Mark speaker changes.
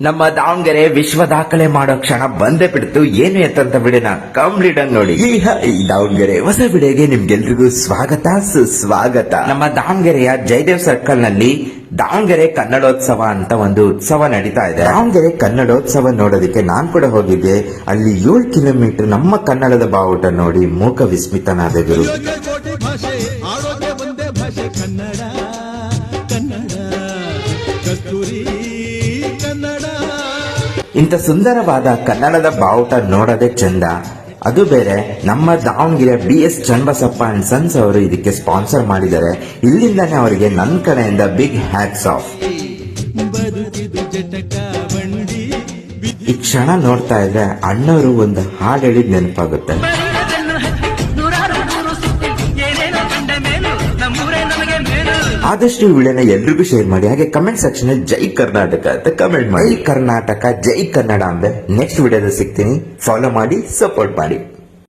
Speaker 1: ನಮ್ಮ ದಾವಣಗೆರೆ ವಿಶ್ವ ದಾಖಲೆ ಮಾಡೋ ಕ್ಷಣ ಬಂದೇ ಬಿಡ್ತು. ಏನು ಎತ್ತಂತ ವಿಡಿಯೋನ ಕಂಪ್ಲೀಟ್ ಆಗಿ ನೋಡಿ. ಈ ದಾವಣಗೆರೆ ಹೊಸ ವಿಡಿಯೋಗೆ ನಿಮ್ಗೆಲ್ರಿಗೂ ಸ್ವಾಗತ ಸುಸ್ವಾಗತ. ನಮ್ಮ ದಾವಣಗೆರೆಯ ಜಯದೇವ್ ಸರ್ಕಲ್ ನಲ್ಲಿ ದಾವಣಗೆರೆ ಕನ್ನಡೋತ್ಸವ ಅಂತ ಒಂದು ಉತ್ಸವ ನಡೀತಾ ಇದೆ. ದಾವಣಗೆರೆ ಕನ್ನಡೋತ್ಸವ ನೋಡೋದಕ್ಕೆ ನಾನ್ ಕೂಡ ಹೋಗಿದ್ದೆ. ಅಲ್ಲಿ 7 ಕಿಲೋಮೀಟರ್ ನಮ್ಮ ಕನ್ನಡದ ಬಾವುಟ ನೋಡಿ ಮೂಕ ವಿಸ್ಮಿತನಾದರು. ಇಂಥ ಸುಂದರವಾದ ಕನ್ನಡದ ಬಾವುಟ ನೋಡೋದೇ ಚಂದ. ಅದು ಬೇರೆ ನಮ್ಮ Davanagere BS Channabasappa and sons ಅವರು ಇದಕ್ಕೆ ಸ್ಪಾನ್ಸರ್ ಮಾಡಿದ್ದಾರೆ. ಇಲ್ಲಿಂದಾನೇ ಅವರಿಗೆ ನನ್ನ ಕಡೆಯಿಂದ ಬಿಗ್ ಹ್ಯಾಟ್ಸ್ ಆಫ್. ಈ ಕ್ಷಣ ನೋಡ್ತಾ ಇದ್ರೆ ಅಣ್ಣವರು ಒಂದು ಹಾಡು ಹೇಳಿದ್ ನೆನಪಾಗುತ್ತೆ. ಆದಷ್ಟು ವಿಡಿಯೋನ ಎಲ್ರಿಗೂ ಶೇರ್ ಮಾಡಿ. ಹಾಗೆ ಕಮೆಂಟ್ ಸೆಕ್ಷನ್ ಜೈ ಕರ್ನಾಟಕ ಅಂತ ಕಮೆಂಟ್ ಮಾಡಿ. ಜೈ ಕರ್ನಾಟಕ ಜೈ ಕನ್ನಡ ಅಂದ್ರೆ ನೆಕ್ಸ್ಟ್ ವಿಡಿಯೋದಲ್ಲಿ ಸಿಗ್ತೀನಿ. ಫಾಲೋ ಮಾಡಿ, ಸಪೋರ್ಟ್ ಮಾಡಿ.